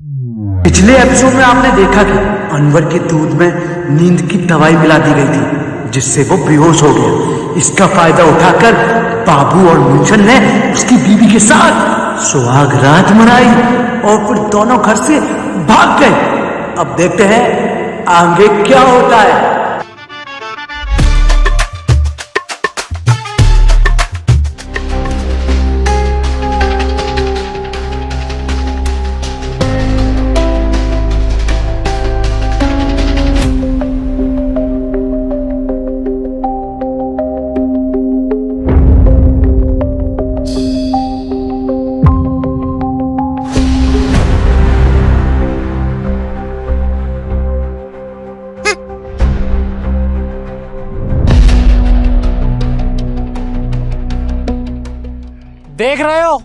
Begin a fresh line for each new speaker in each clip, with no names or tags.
पिछले एपिसोड में आपने देखा कि अनवर के दूध में नींद की दवाई मिला दी गई थी, जिससे वो बेहोश हो गया। इसका फायदा उठाकर बाबू और मुंशन ने उसकी बीवी के साथ सुहाग रात मनाई और फिर दोनों घर से भाग गए। अब देखते हैं आगे क्या होता है।
देख रहे हो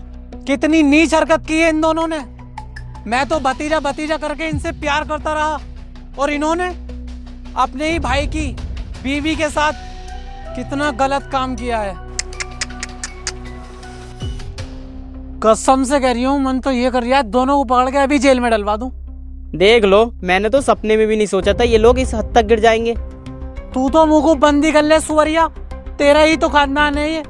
कितनी नीच हरकत की है इन दोनों ने। मैं तो भतीजा भतीजा करके इनसे प्यार करता रहा और इन्होंने अपने ही भाई की बीवी के साथ कितना गलत काम किया है। कसम से कह रही हूँ, मन तो ये कर रहा है दोनों को पकड़ के अभी जेल में डलवा दूं।
देख लो, मैंने तो सपने में भी नहीं सोचा था ये लोग इस हद तक गिर जाएंगे।
तू तो मुंह को बंदी कर ले सुवरिया, तेरा ही तो खानदान है ये।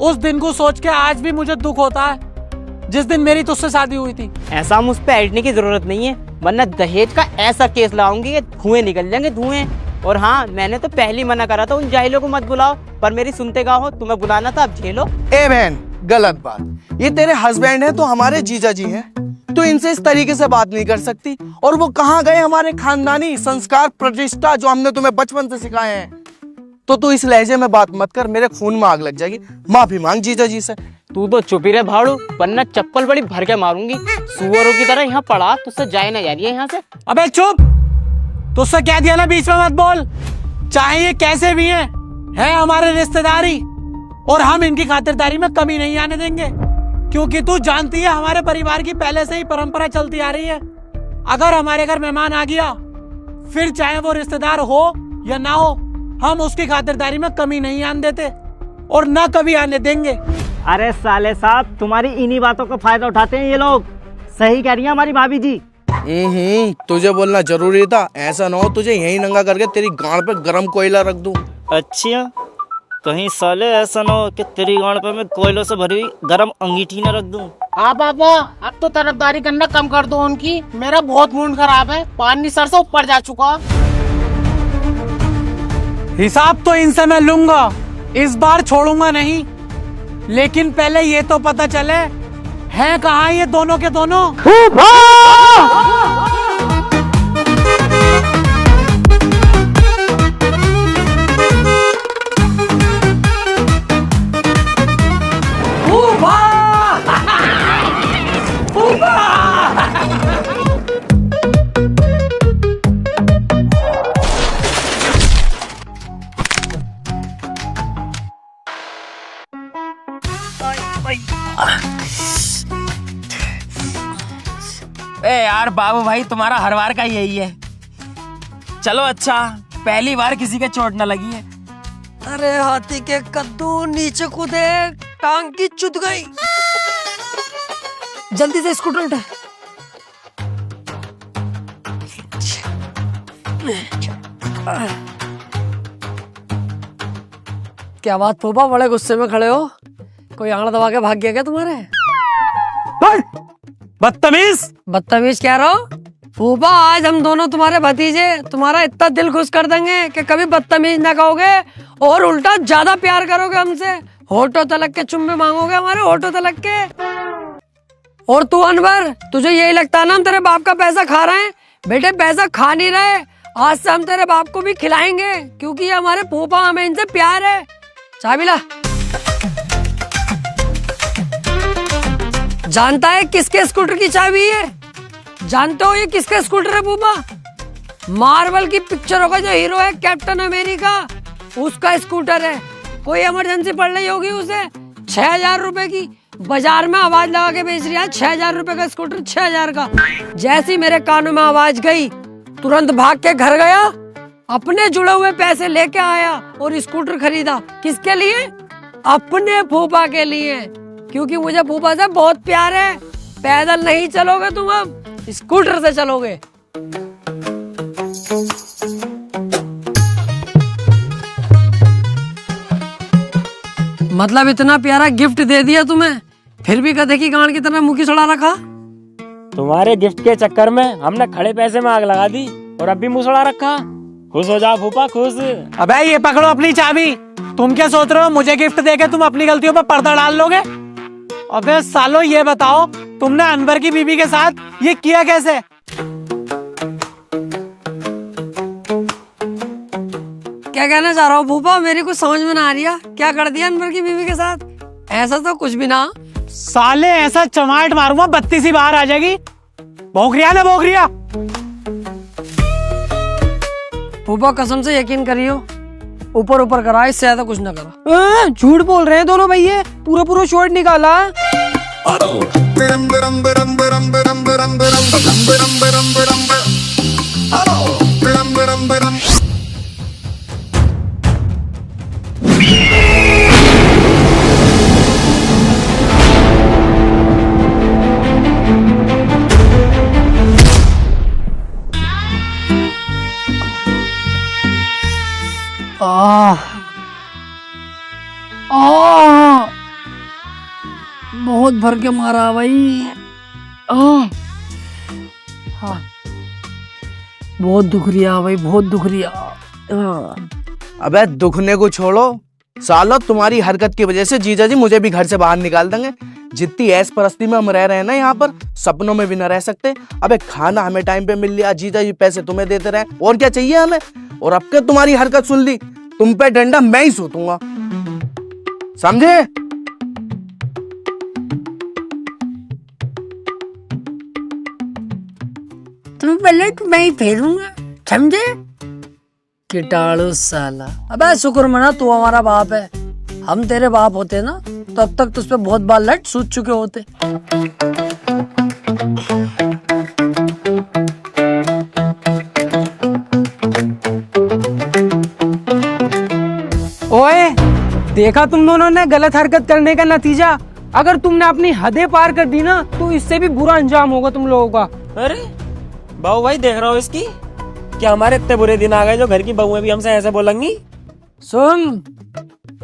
उस दिन को सोच के आज भी मुझे दुख होता है जिस दिन मेरी तुझसे शादी हुई थी।
ऐसा मुझ पे ऐडने की जरूरत नहीं है, वरना दहेज का ऐसा केस लाऊंगी कि धुएं निकल जाएंगे धुएं। और हाँ, मैंने तो पहले ही मना करा था उन जाहिलों को मत बुलाओ, पर मेरी सुनते का हो, तुम्हें बुलाना था, अब झेलो।
ए बहन, गलत बात। ये तेरे हस्बैंड हैं तो हमारे जीजा जी हैं, तो इनसे इस तरीके से बात नहीं कर सकती। और वो कहाँ गए हमारे खानदानी संस्कार प्रतिष्ठा जो हमने तुम्हें बचपन से सिखाए हैं। तो तू इस लहजे में बात मत कर, मेरे खून में आग लग जाएगी। माफी मांग जीजा जी से।
तू तो चुप ही रहे भाड़ू, वरना चप्पल बड़ी भर के मारूंगी। सुअरों की तरह यहाँ पड़ा, तुझसे जाए ना जा रही है यहाँ से।
अबे चुप, तुझसे कह दिया ना बीच में मत बोल। चाहे ये कैसे भी हैं, है हमारे रिश्तेदारी, और हम इनकी खातिरदारी में कमी नहीं आने देंगे। क्योंकि तू जानती है हमारे परिवार की पहले से ही परंपरा चलती आ रही है, अगर हमारे घर मेहमान आ गया, फिर चाहे वो रिश्तेदार हो या ना हो, हम उसकी खातिरदारी में कमी नहीं आने देते और ना कभी आने देंगे।
अरे साले साहब, तुम्हारी इन्हीं बातों का फायदा उठाते हैं ये लोग। सही कह रही है हमारी भाभी जी।
तुझे बोलना जरूरी था। ऐसा ना हो तुझे यहीं नंगा करके तेरी गांड पे गरम कोयला रख दूं।
अच्छा, कहीं साले ऐसा ना हो कि तेरी गांड पे मैं कोयलों से भरी हुई गरम अंगीठी न रख दूं।
हाँ पापा, अब तो तरफदारी करना कम कर दो उनकी। मेरा बहुत मूड खराब है, पानी सर से ऊपर जा चुका। हिसाब तो इनसे मैं लूंगा, इस बार छोड़ूंगा नहीं। लेकिन पहले ये तो पता चले हैं कहाँ ये दोनों के दोनों।
ए यार बाबू भाई, तुम्हारा हर बार का यही है। चलो अच्छा, पहली बार किसी के चोट न लगी है।
अरे हाथी के कद्दू, नीचे कूदे, टांग की चुद गई। जल्दी से स्कूटर उठा। क्या बात फूफा, बड़े गुस्से में खड़े हो? कोई आंगड़ा दबा के भाग गया क्या तुम्हारे? बदतमीज। बदतमीज कह रहा हो फूफा? आज हम दोनों तुम्हारे भतीजे तुम्हारा इतना दिल खुश कर देंगे कि कभी बदतमीज ना कहोगे और उल्टा ज्यादा प्यार करोगे हमसे। होठों तलक के चुम्बे मांगोगे हमारे, होठों तलक के। और तू अनवर, तुझे यही लगता है ना हम तेरे बाप का पैसा खा रहे हैं? बेटे पैसा खा नहीं रहे, आज से हम तेरे बाप को भी खिलाएंगे, क्योंकि ये हमारे फूफा, हमें इनसे प्यार है। चाबी ला। जानता है किसके स्कूटर की चाबी है? जानते हो ये किसका स्कूटर है फूफा? मार्वल की पिक्चरों का जो हीरो है कैप्टन अमेरिका, उसका स्कूटर है। कोई इमरजेंसी पड़ रही होगी उसे, 6000 रुपए की बाजार में आवाज लगा के बेच रहा है। 6000 रुपए का स्कूटर, 6000 का। जैसी मेरे कानों में आवाज गई, तुरंत भाग के घर गया, अपने जुड़े हुए पैसे लेके आया और स्कूटर खरीदा। किसके लिए? अपने फूफा के लिए, क्योंकि मुझे फूफा से बहुत प्यार है। पैदल नहीं चलोगे तुम अब, स्कूटर से चलोगे? मतलब इतना प्यारा गिफ्ट दे दिया तुम्हें, फिर भी गधे की गांड की तरह मुंह की सड़ा रखा।
तुम्हारे गिफ्ट के चक्कर में हमने खड़े पैसे में आग लगा दी और अब भी मुसड़ा रखा। खुश हो जाओ फूफा, खुश।
अबे ये पकड़ो अपनी चाबी। तुम क्या सोच रहे हो मुझे गिफ्ट देके तुम अपनी गलतियों पर पर्दा डाल लोगे? अबे सालो ये बताओ तुमने अनवर की बीबी के साथ ये किया कैसे?
क्या कहना चाह रहा हो फूफा? मेरी कुछ समझ में ना आ रही है। क्या कर दिया अनवर की बीवी के साथ? ऐसा तो कुछ भी ना।
साले ऐसा चमाट मारूंगा 32 ही बाहर आ जाएगी। भोगरिया ना भोगरिया।
फूफा कसम से यकीन करियो, ऊपर ऊपर करा, इससे ज्यादा कुछ ना करा। झूठ बोल रहे हैं दोनों भैया, पूरा पूरा शॉट निकाला। बहुत भर के मारा भाई। बहुत दुख रिया भाई, बहुत दुख रिया।
अबे दुखने को छोड़ो सालो, तुम्हारी हरकत की वजह से जीजा जी मुझे भी घर से बाहर निकाल देंगे। जितनी ऐश परस्ती में हम रह रहे हैं ना यहाँ पर, सपनों में भी न रह सकते। अबे खाना हमें टाइम पे मिल लिया, जीजा जी पैसे तुम्हें देते रहे, और क्या चाहिए हमें? और अब के तुम्हारी हरकत सुन ली, तुम पे डंडा मैं ही सूतूंगा, समझे?
तुम पलट मैं ही फेरूंगा, समझे? कीटाणु साला। अबे शुक्र मना तू हमारा बाप है। हम तेरे बाप होते ना तो अब तक तुझ पे बहुत बार लट सूत चुके होते।
ओए देखा तुम दोनों ने गलत हरकत करने का नतीजा। अगर तुमने अपनी हदें पार कर दी ना तो इससे भी बुरा अंजाम होगा तुम लोगों का।
अरे बाबू भाई देख रहा हो इसकी, क्या हमारे इतने बुरे दिन आ गए जो घर की बहुएं भी हमसे ऐसे बोलेंगी?
सुन,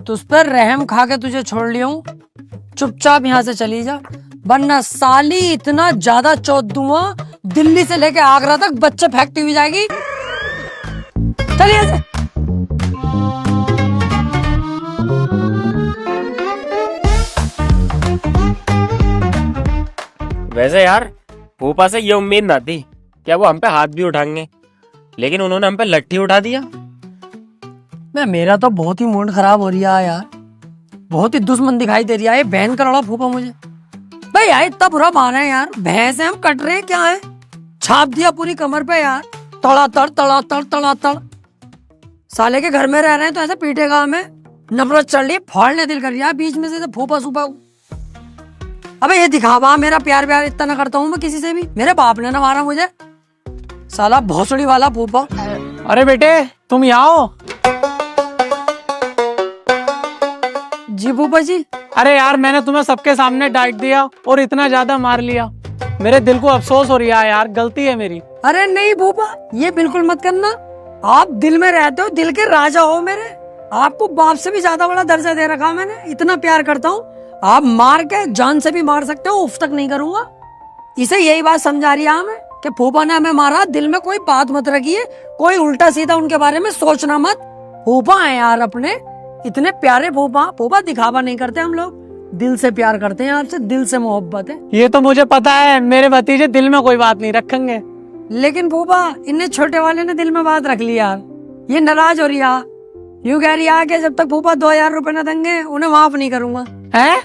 तुझ पर रहम खा के तुझे छोड़ लिया हूँ, चुपचाप यहाँ से चली जा, वरना साली इतना ज्यादा चौथ दूंगा दिल्ली से लेके आगरा तक बच्चे फेंकती हुई जाएगी। चलिए से।
वैसे यार फूफा से ये उम्मीद ना थी क्या वो हम पे हाथ भी उठाएंगे, लेकिन उन्होंने हम पे लट्ठी उठा दिया।
मैं मेरा तो बहुत ही मूड खराब हो रहा है यार, बहुत ही दुश्मन दिखाई दे रही है ये बहन का लड़ा फूफा मुझे। भाई यार इतना बुरा मारा है यार, भैंस है हम कट रहे क्या है? छाप दिया पूरी कमर पे यार, तड़ातड़ तड़ातड़ तड़ातड़। साले के घर में रह रहे हैं तो ऐसे पीटेगा हमें, नफरत चढ़ रही, फाड़ने दिल कर रहा है बीच में से फूफा सूफा। अबे ये दिखावा, मेरा प्यार प्यार इतना ना करता हूँ मैं किसी से भी, मेरे बाप ने ना मारा मुझे, साला भोसड़ी वाला फूफा।
अरे बेटे तुम यहाँ हो?
जी फूफा जी।
अरे यार मैंने तुम्हें सबके सामने डांट दिया और इतना ज्यादा मार लिया, मेरे दिल को अफसोस हो रहा है यार, गलती है मेरी।
अरे नहीं फूफा, ये बिल्कुल मत करना, आप दिल में रहते हो, दिल के राजा हो मेरे, आपको बाप से भी ज्यादा बड़ा दर्जा दे रखा मैंने, इतना प्यार करता हूँ। आप मार के जान से भी मार सकते हो, उफ तक नहीं करूंगा। इसे यही बात समझा रही है हमें कि फूफा ने हमें मारा, दिल में कोई बात मत रखिए, कोई उल्टा सीधा उनके बारे में सोचना मत। फूफा है यार अपने, इतने प्यारे फूफा। फूफा दिखावा नहीं करते हम लोग, दिल से प्यार करते हैं आपसे, दिल से मोहब्बत है।
ये तो मुझे पता है, मेरे भतीजे दिल में कोई बात नहीं रखेंगे।
लेकिन फूफा इन्हें छोटे वाले ने दिल में बात रख ली यार, ये नाराज हो रही है, यूं कह रही है कि जब तक फूफा 2000 रुपए न देंगे उन्हें माफ नहीं करूंगा। हैं?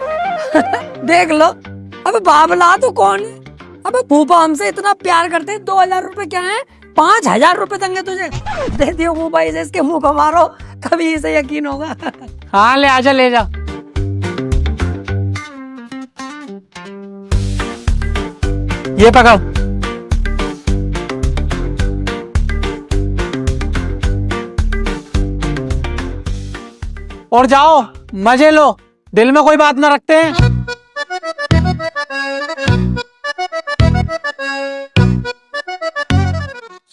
देख लो, अबे बाबला तो कौन है? अबे फूफा हमसे इतना प्यार करते हैं, 2000 रुपए क्या है, 5000 रुपए देंगे तुझे, दे दियो फूफा, इसे इसके मुंह को मारो तभी इसे यकीन होगा।
हाँ ले आजा, ले जा। ये पकड़। और जाओ मजे लो, दिल में कोई बात ना रखते हैं।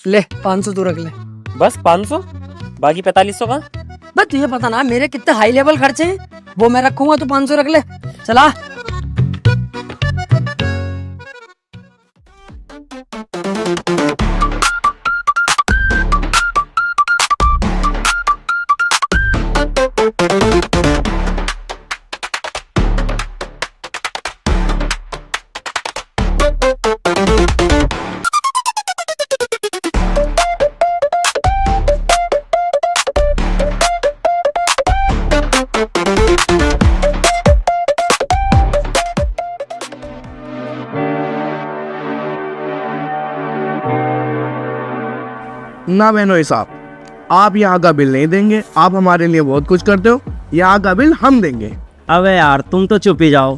ले 500 तू रख ले।
बस 500, बाकी 4500 का।
बस तुझे पता ना मेरे कितने हाई लेवल खर्चे हैं, वो मैं रखूंगा, तू 500 रख ले। चला।
ना बहनों साहब, आप यहाँ का बिल नहीं देंगे। आप हमारे लिए बहुत कुछ करते हो, यहाँ का बिल हम देंगे।
अबे यार तुम तो चुप ही जाओ,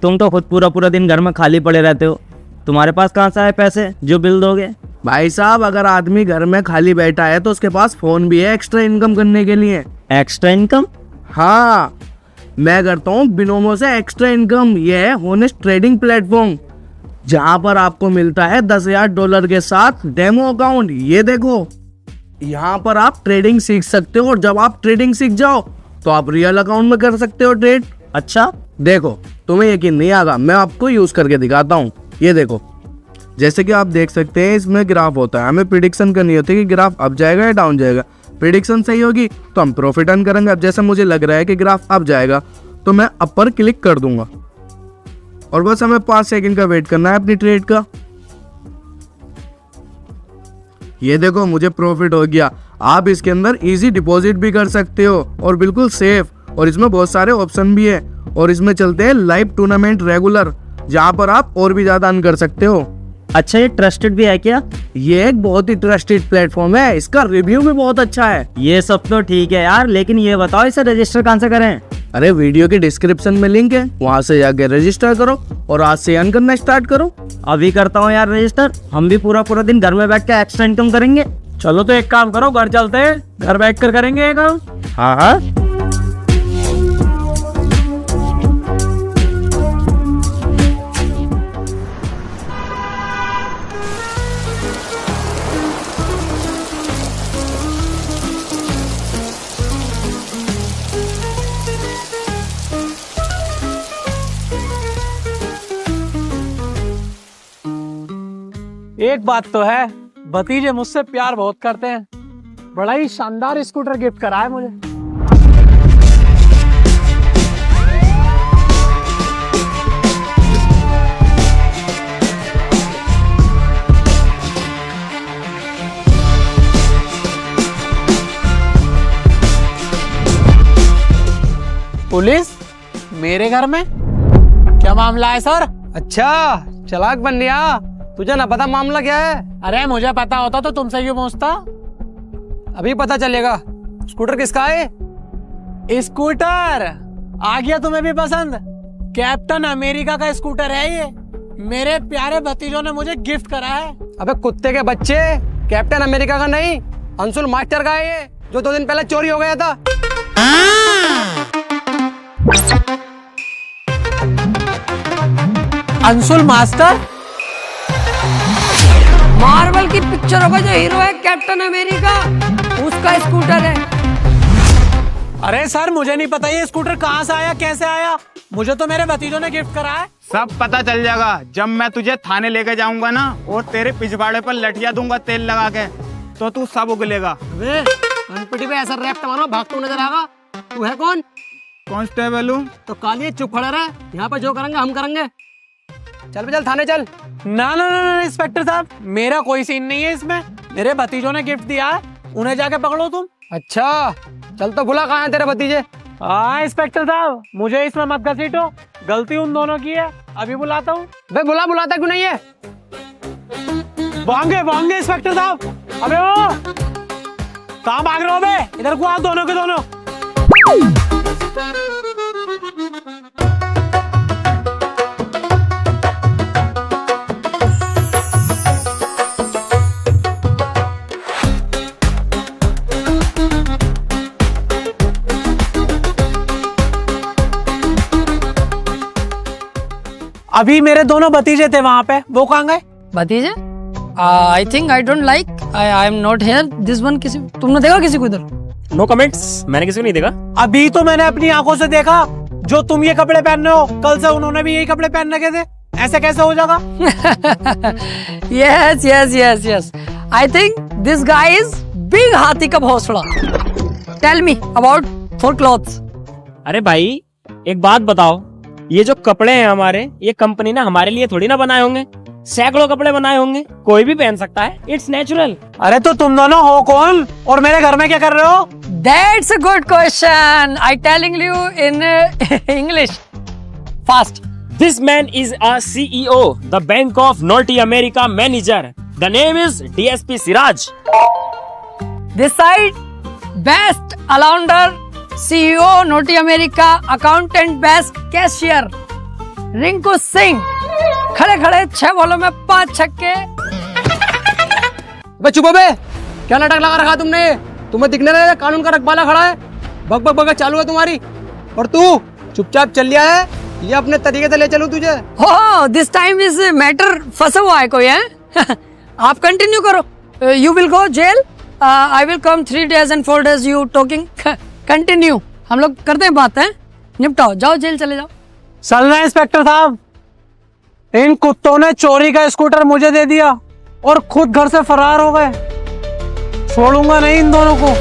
तुम तो खुद पूरा पूरा दिन घर में खाली पड़े रहते हो, तुम्हारे पास कहाँ से आए पैसे जो बिल दोगे?
भाई साहब, अगर आदमी घर में खाली बैठा है तो उसके पास फोन भी है एक्स्ट्रा इनकम करने के लिए।
Extra income?
हाँ, मैं करता हूँ बिनोमो से एक्स्ट्रा इनकम। ये है होनेस्ट ट्रेडिंग प्लेटफॉर्म, जहाँ पर आपको मिलता है $10,000 के साथ डेमो अकाउंट। ये देखो, यहाँ पर आप ट्रेडिंग सीख सकते हो, और जब आप ट्रेडिंग सीख जाओ तो आप रियल अकाउंट में कर सकते हो ट्रेड।
अच्छा,
देखो, तुम्हें यकीन नहीं आएगा, मैं आपको यूज करके दिखाता हूँ। ये देखो, जैसे कि आप देख सकते हैं इसमें ग्राफ होता है। हमें प्रिडिक्शन करनी होती है कि ग्राफ अप जाएगा या डाउन जाएगा। प्रिडिक्शन सही होगी तो हम प्रॉफिट अर्न करेंगे। अब जैसे मुझे लग रहा है कि ग्राफ अप जाएगा तो मैं अप पर क्लिक कर दूंगा, और बस हमें 5 सेकंड का वेट करना है अपनी ट्रेड का। ये देखो, मुझे प्रॉफिट हो गया। आप इसके अंदर इजी डिपॉजिट भी कर सकते हो और बिल्कुल सेफ, और इसमें बहुत सारे ऑप्शन भी है। और इसमें चलते हैं लाइव टूर्नामेंट रेगुलर, जहाँ पर आप और भी ज्यादा अर्न कर सकते हो।
अच्छा ये ट्रस्टेड भी है क्या?
ये एक बहुत ही ट्रस्टेड प्लेटफॉर्म है, इसका रिव्यू भी बहुत अच्छा है।
ये सब तो ठीक है यार, लेकिन ये बताओ इसे रजिस्टर कहाँ से करें?
अरे वीडियो के डिस्क्रिप्शन में लिंक है, वहाँ से जाके रजिस्टर करो और आज से अर्न करना स्टार्ट करो।
अभी करता हूँ यार रजिस्टर, हम भी पूरा पूरा दिन घर में बैठ के एक्स्ट्रा इनकम करेंगे।
चलो तो एक काम करो, घर चलते हैं, घर बैठ कर करेंगे ये काम।
हाँ हाँ,
एक बात तो है, भतीजे मुझसे प्यार बहुत करते हैं। बड़ा ही शानदार स्कूटर गिफ्ट करा है मुझे। पुलिस मेरे घर में? क्या मामला है सर?
अच्छा, चालाक बन गया, तुझे ना पता मामला क्या है?
अरे मुझे पता होता तो तुमसे क्यों पूछता?
अभी पता चलेगा। स्कूटर किसका है?
स्कूटर आ गया तुम्हें भी पसंद? कैप्टन अमेरिका का स्कूटर है ये, मेरे प्यारे भतीजों ने मुझे गिफ्ट करा है।
अबे कुत्ते के बच्चे, कैप्टन अमेरिका का नहीं, अंशुल मास्टर का है ये, जो 2 दिन पहले चोरी हो गया था।
अंशुल मास्टर?
मार्वल की पिक्चरों का जो हीरो है कैप्टन अमेरिका, उसका स्कूटर है।
अरे सर मुझे नहीं पता ये स्कूटर कहाँ से आया, कैसे आया। मुझे तो मेरे भतीजों ने गिफ्ट करा है।
सब पता चल जाएगा जब मैं तुझे थाने लेके जाऊंगा ना, और तेरे पिछवाड़े पर लठिया दूंगा तेल लगा के, तो तू सब उगलेगा।
अबे अनपिटी पे ऐसा रैप मारो, भागते हुए नजर आएगा। तू है कौन?
कांस्टेबल हूँ।
तो काली चुप खड़ा रहा, यहाँ पे जो करेंगे हम करेंगे। चल चल थाने चल।
ना ना ना इंस्पेक्टर साहब, मेरा कोई सीन नहीं है इसमें। मेरे भतीजों ने गिफ्ट दिया है, उन्हें जाके पकड़ो तुम।
अच्छा चल, तो बुला कहाँ है तेरे भतीजे?
हाँ इंस्पेक्टर साहब, मुझे इसमें मत घसीटो, गलती उन दोनों की है। अभी बुलाता हूँ।
बे बुलाता क्यों नहीं है?
भागेंगे इंस्पेक्टर साहब। अबे ओ, कहाँ भाग रहे हो बे? इधर को आओ दोनों के दोनों। अभी मेरे दोनों भतीजे थे वहां पे, वो कहाँ गए?
भतीजे? I think I don't like, I am not here this one. किसी तुमने देखा किसी को इधर?
नो कमेंट्स, मैंने किसी को नहीं देखा।
अभी तो मैंने अपनी आंखों से देखा, जो तुम ये कपड़े पहन रहे हो कल से उन्होंने भी यही कपड़े पहन रखे थे। ऐसे कैसे हो जाएगा?
Yes yes yes yes, I think this guy is big हाथी का भौसड़ा। Tell me about for clothes.
अरे भाई एक बात बताओ, ये जो कपड़े हैं हमारे, ये कंपनी ने हमारे लिए थोड़ी ना बनाए होंगे। सैकड़ों कपड़े बनाए होंगे, कोई भी पहन सकता है, इट्स नेचुरल।
अरे तो तुम दोनों हो कौन और मेरे घर में क्या कर रहे हो?
That's a good question. I telling you in English. Fast.
This man is a CEO, the Bank of North America manager. The name is DSP Siraj.
This side, best allrounder, CEO, North America, accountant, best cashier, Rinku Singh. खड़े खड़े 6 बॉलों में 5 छक्के।
बे चुप हो बे, क्या नाटक लगा रखा तुमने? तुम्हें दिखने रहा है कानून का रखवाला खड़ा है, बक बक बक चालू है तुम्हारी। और तू चुपचाप चल लिया है, ये अपने तरीके से ले चलूं तुझे?
हो दिस टाइम इज मैटर फंसा हुआ है कोई है। आप कंटिन्यू करो। You will go jail, I will come 3 days and 4 days you talking. Continue, हम लोग करते हैं बात है, निपटाओ, जाओ जेल चले जाओ।
चल रहे इंस्पेक्टर साहब, इन कुत्तों ने चोरी का स्कूटर मुझे दे दिया और खुद घर से फरार हो गए। छोड़ूंगा नहीं इन दोनों को।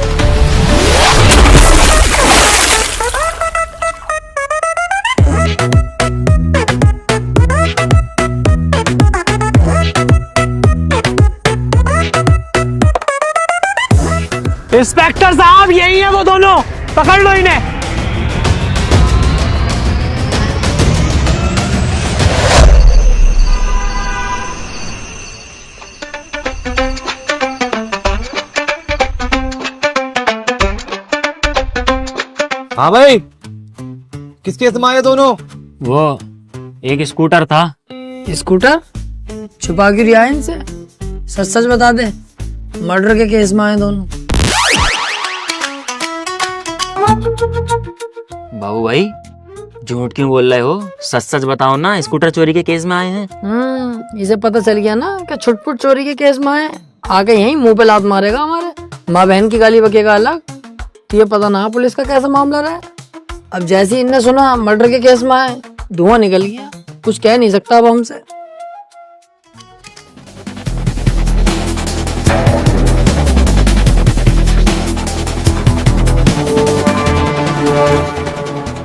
इंस्पेक्टर साहब यही है वो दोनों, पकड़ लो इन्हें।
हाँ भाई, किस केस में आए दोनों?
वो एक स्कूटर था।
स्कूटर छुपा के रिया इनसे, सच सच बता दे, मर्डर के केस में आए दोनों।
बाबू भाई झूठ क्यों बोल रहे हो? सच सच बताओ ना, स्कूटर चोरी के केस में आए हैं।
इसे पता चल गया ना कि छुटपुट चोरी के केस में आए, आके यहीं मुंह पे लात मारेगा हमारे, माँ बहन की गाली बकेगा अलग। ये पता ना पुलिस का कैसा मामला रहा है। अब जैसे ही इनने सुना मर्डर के केस में आए, धुआं निकल गया, कुछ कह नहीं सकता अब हमसे।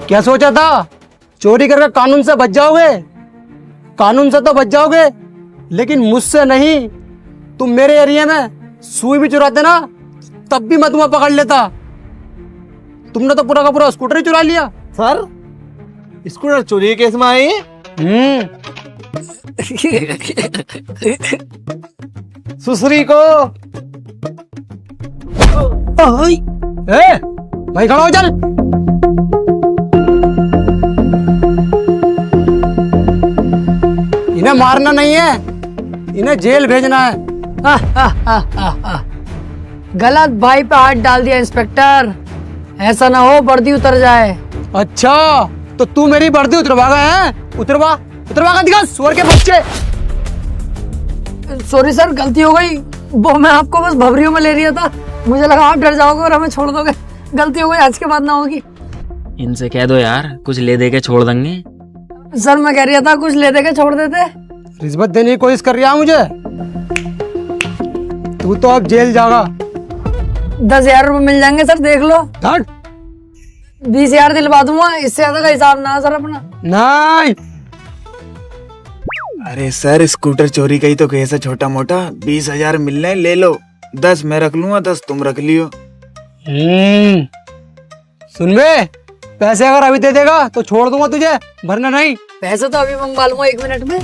क्या सोचा था? चोरी करके कानून से बच जाओगे? कानून से तो बच जाओगे, लेकिन मुझसे नहीं। तुम मेरे एरिया में सुई भी चुराते ना, तब भी मैं तुम्हें पकड़ लेता। तुमने तो पूरा का पूरा स्कूटर ही चुरा लिया।
सर, स्कूटर चोरी के केस में आए हैं? सुसरी को
भाई खड़ा हो, चल। इन्हें मारना नहीं है, इन्हें जेल भेजना है।
गलत भाई पे हाथ डाल दिया इंस्पेक्टर, ऐसा ना हो वर्दी उतर जाए।
अच्छा, तो तू मेरी वर्दी उतरवा गया है? उतरवा उतरवा दिखा, सुअर के बच्चे।
सॉरी सर, गलती हो गई। वो मैं आपको बस भवरियों में ले रहा था, मुझे लगा आप डर जाओगे और हमें छोड़ दोगे। गलती हो गई, आज के बाद ना होगी।
इनसे कह दो यार, कुछ ले दे के छोड़ देंगे।
सर मैं कह रहा था कुछ ले दे के छोड़ देते।
रिश्वत देने की कोशिश कर रहा है मुझे। तू तो अब जेल जाएगा।
10,000 रुपए मिल जाएंगे सर, देख लो। 20,000 दिलवा दूंगा, इससे ज्यादा का हिसाब ना सर अपना।
नहीं,
अरे सर, स्कूटर चोरी का ही तो केस है छोटा मोटा। 20,000 मिलने, ले लो। 10 मैं रख लूंगा, 10 तुम रख लियो।
सुन बे, पैसे अगर अभी दे देगा तो छोड़ दूंगा तुझे, वरना नहीं।
पैसे तो अभी मंगवा लूंगा 1 मिनट में।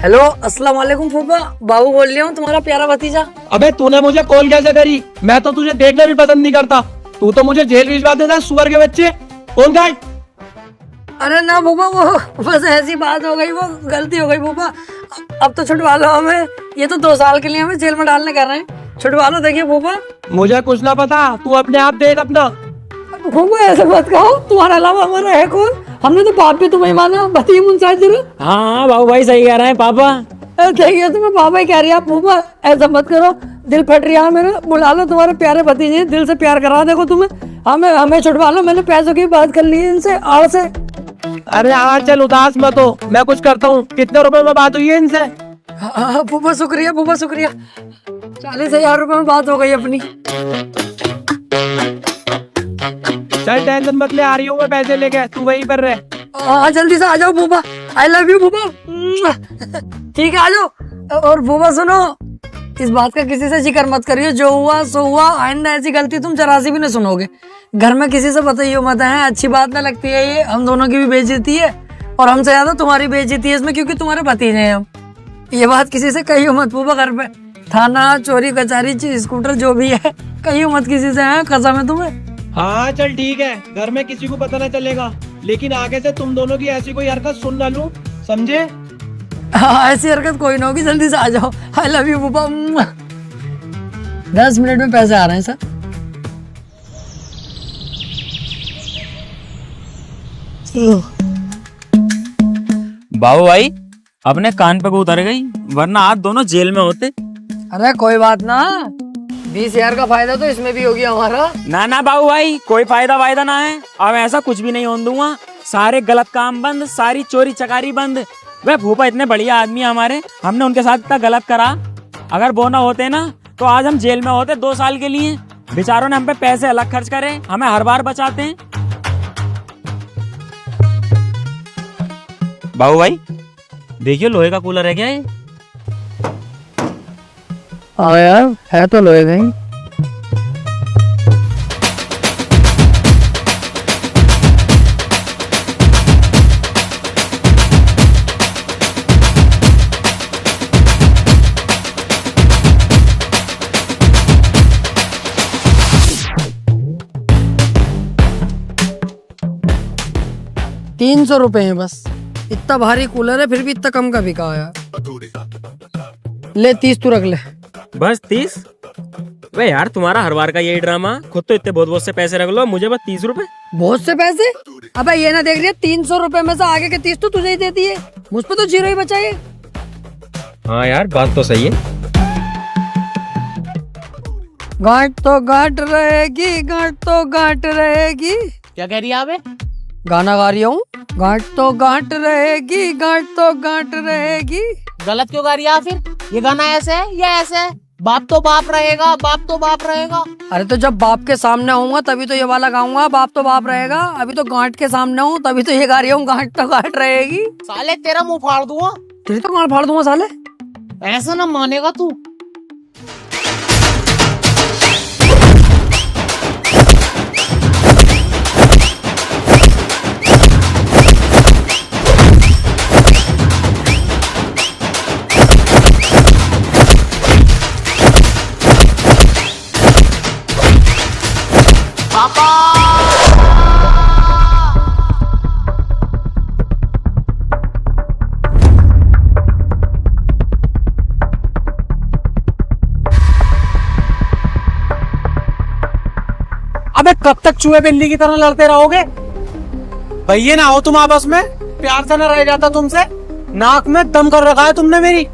हेलो, अस्सलाम वालेकुम फूफा, बाबू बोल रही हूँ, तुम्हारा प्यारा भतीजा।
अबे तूने मुझे कॉल कैसे करी? मैं तो तुझे देखना भी पसंद नहीं करता, तू तो मुझे जेल भिजवा देता है, सुअर के बच्चे। कौन था?
अरे ना फूफा, वो बस ऐसी बात हो गई, वो गलती हो गई फूफा। अब तो छुटवा लो हमें, ये तो 2 साल के लिए हमें जेल में डालने कर रहे हैं। छुटवा लो, देखिए फूफा।
मुझे कुछ ना पता, तू अपने आप देख अपना।
फूफा ऐसे मत कहो, तुम्हारे अलावा हमारा है कौन? हमने तो बाप भी तुम्हें माना, बताइए मुंसाज जरूर।
हाँ बाबू भाई सही कह रहे हैं पापा।
देखिए तुम्हें पापा ही कह रही है, फूफा ऐसा मत करो, दिल फट रहा है मेरा, बुला लो तुम्हारे प्यारे भतीजे, दिल से प्यार करा देखो तुम्हें, हमें छुड़वा लो, मैंने पैसों की बात कर ली है इनसे आड़ से।
अरे हाँ चल उदास मत हो, मैं कुछ करता हूँ। कितने रुपए में बात हुई है इनसे?
हाँ फूफा शुक्रिया, फूफा शुक्रिया, 40,000 रुपए में बात हो गई अपनी।
चल टेंशन मत ले, आ रही हूँ मैं पैसे लेके, तू वहीं पर रह।
हाँ जल्दी से आ जाओ फूफा, आई लव यू फूफा। ठीक है आ जाओ। और फूफा सुनो, इस बात का किसी से जिक्र मत करियो, जो हुआ सो हुआ, आइंदा ऐसी गलती तुम जरा सी भी नहीं सुनोगे। घर में किसी से बताइयो मत, है अच्छी बात ना लगती है ये, हम दोनों की भी बेइज्जती है और हमसे ज्यादा तुम्हारी बेइज्जती है इसमें, क्योंकि तुम्हारे भतीजे हैं हम। ये बात किसी से कहियो मत फूफा, घर पे थाना चोरी कचहरी स्कूटर जो भी है कहियो मत किसी से, है कसम है तुम्हें।
हाँ चल ठीक है, घर में किसी को पता न चलेगा, लेकिन आगे से तुम दोनों की ऐसी कोई हरकत सुन ना लूं, समझे?
हाँ ऐसी हरकत कोई ना होगी, जल्दी से आ जाओ। आई लव यू फूफा। 10 मिनट में पैसे आ रहे हैं सर।
बाबू भाई अपने कान पे को उतर गई, वरना आज दोनों जेल में होते।
अरे कोई बात ना, 20,000 का फायदा तो इसमें भी हो गया हमारा।
ना ना बाबू भाई कोई फायदा ना है, अब ऐसा कुछ भी नहीं होने दूंगा, सारे गलत काम बंद, सारी चोरी चकारी बंद। वे फूफा इतने बढ़िया आदमी हमारे, हमने उनके साथ इतना गलत करा, अगर वो ना होते ना तो आज हम जेल में होते 2 साल के लिए। बेचारों ने हम पे पैसे अलग खर्च करे, हमें हर बार बचाते हैं। बाबू भाई देखिए लोहे का कूलर है क्या ये?
हाँ यार है तो लोहे का ही। ₹300 है बस, इतना भारी कूलर है फिर भी इतना कम का बिका यार। ले 30 तू रख ले।
बस 30? वे यार तुम्हारा हर बार का यही ड्रामा, खुद तो इतने बहुत से पैसे रख लो, मुझे बस 30 रुपए।
बहुत से पैसे? अबे ये ना देख रही है, 300 रुपए में से आगे के 30 तो तुझे ही देती है, मुझ पे तो 0 ही बचा है।
हाँ यार बात तो सही है।
गांठ तो गांठ रहेगी, गांठ तो गांठ रहेगी।
क्या कह रही है आबे?
गाना गा रही हूँ, गांठ तो गांठ रहेगी, गांठ तो गांठ रहेगी।
गलत क्यों गा रही है फिर? ये गाना ऐसे है या ऐसे है? बाप तो बाप रहेगा, बाप तो बाप रहेगा।
अरे तो जब बाप के सामने आऊंगा तभी तो ये वाला गाऊंगा, बाप तो बाप रहेगा। अभी तो गांठ के सामने हूँ तभी तो ये गा रही हूँ, गांठ तो गांठ रहेगी।
साले तेरा मुंह फाड़ दूंगा।
तेरी तो गांठ फाड़ दूंगा साले।
ऐसा ना मानेगा तू।
अबे कब तक चूहे बिल्ली की तरह लड़ते रहोगे? भैया ना हो तुम आपस में, प्यार से न रह जाता तुमसे। नाक में दम कर रखा है तुमने मेरी।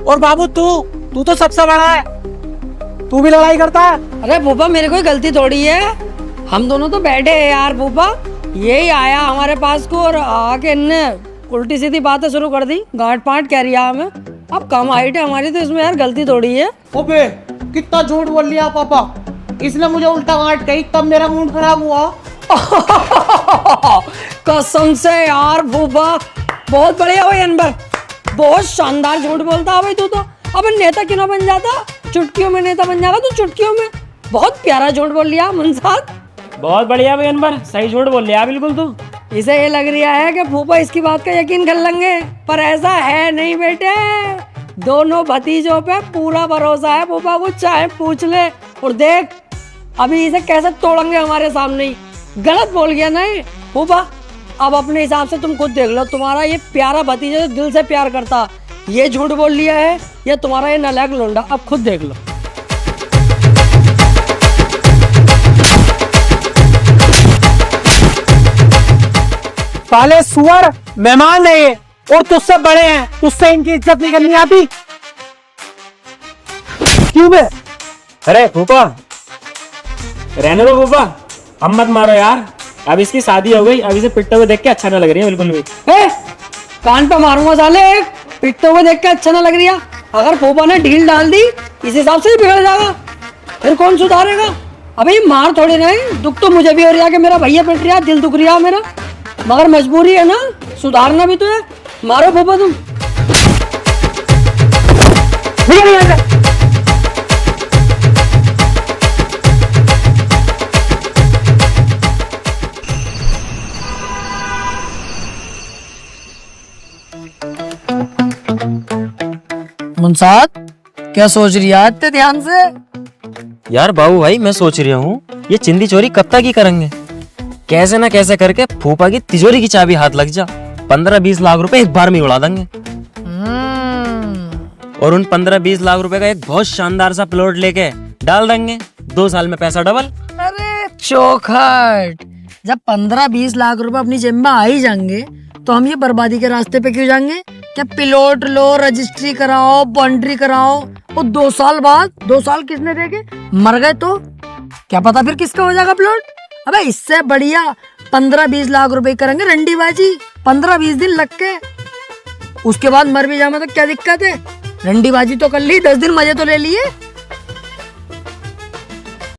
और बाबू तू तो सबसे बड़ा है, तू भी लड़ाई करता है।
अरे फूफा मेरी कोई गलती थोड़ी है, हम दोनों तो बैठे हैं यार फूफा, यही आया हमारे पास को और आके इनने उल्टी सीधी बातें शुरू कर दी, गांठ पांठ कह रिया हमें। अब कम हाइट है हमारी तो इसमें यार गलती थोड़ी है।
ओबे कितना झूठ बोल लिया पापा, इसने मुझे उल्टा गांठ कही तब मेरा मूड खराब हुआ।
कसम से यार फूफा बहुत बढ़िया भाई अनबर, बहुत शानदार झूठ बोलता है भाई तू तो। अब नेता क्यों ना बन जाता, चुटकियों में नेता बन जाएगा तू, चुटकियों में। बहुत प्यारा झूठ बोल लिया मुंसाद।
बहुत बढ़िया भाई अनवर, सही झूठ बोल लिया बिल्कुल तू।
इसे ये लग रहा है कि फूफा इसकी बात का यकीन कर लेंगे, पर ऐसा है नहीं बेटे। दोनों भतीजों पे पूरा भरोसा है फूफा को, चाहे पूछ ले। और देख अभी इसे कैसे तोड़ेंगे हमारे सामने ही। गलत बोल गया नहीं फूफा, अब अपने हिसाब से तुम खुद देख लो। तुम्हारा ये प्यारा भतीजा जो दिल से प्यार करता, ये झूठ बोल लिया है, या तुम्हारा ये नालायक लोंडा, अब खुद देख लो।
साले सुअर मेहमान है ये, और तुझसे बड़े हैं, तुझसे इनकी इज्जत नहीं करनी आती। क्यों बे?
अरे फूफा रहने दो फूफा, अब मत मारो यार, अब इसकी शादी हो गई, अब इसे पिटते हुए देख के अच्छा ना लग रही है बिल्कुल भी।
ए, कान पे मारूंगा साले, एक पिटते हुए देख के अच्छा ना लग रही है। अगर फूफा ने ढील डाल दी इस हिसाब से ही बिगड़ जाएगा, फिर कौन सुधारेगा? अबे ये मार थोड़ी नहीं, दुख तो मुझे भी हो रहा है कि मेरा भैया पिट रहा, दिल दुख रहा मेरा, मगर मजबूरी है ना, सुधारना भी तो है। मारो फूफा तुम। निकल यहाँ से। मुंसाद क्या सोच रही है इतने ध्यान से?
यार बाबू भाई मैं सोच रहा हूँ ये चिंदी चोरी कब तक ही करेंगे, कैसे ना कैसे करके फूफा की तिजोरी की चाबी हाथ लग जा, 15-20 लाख रुपए एक बार में उड़ा देंगे, और उन 15-20 लाख रुपए का एक बहुत शानदार सा प्लॉट लेके डाल देंगे, 2 साल में पैसा डबल।
अरे चौखट, जब 15-20 लाख रुपए अपनी जेब में आ ही जाएंगे तो हम ये बर्बादी के रास्ते पे क्यों जाएंगे? क्या पिलोट लो, रजिस्ट्री कराओ, बाउंड्री कराओ, और 2 साल बाद, 2 साल किसने देखे? मर गए तो क्या पता फिर किसका हो जाएगा प्लॉट? अबे इससे बढ़िया 15-20 लाख रुपए करेंगे रंडीबाजी, 15-20 दिन लग के, उसके बाद मर भी जाए तो क्या दिक्कत है? रंडीबाजी तो कर ली, 10 दिन मजे तो ले लिए।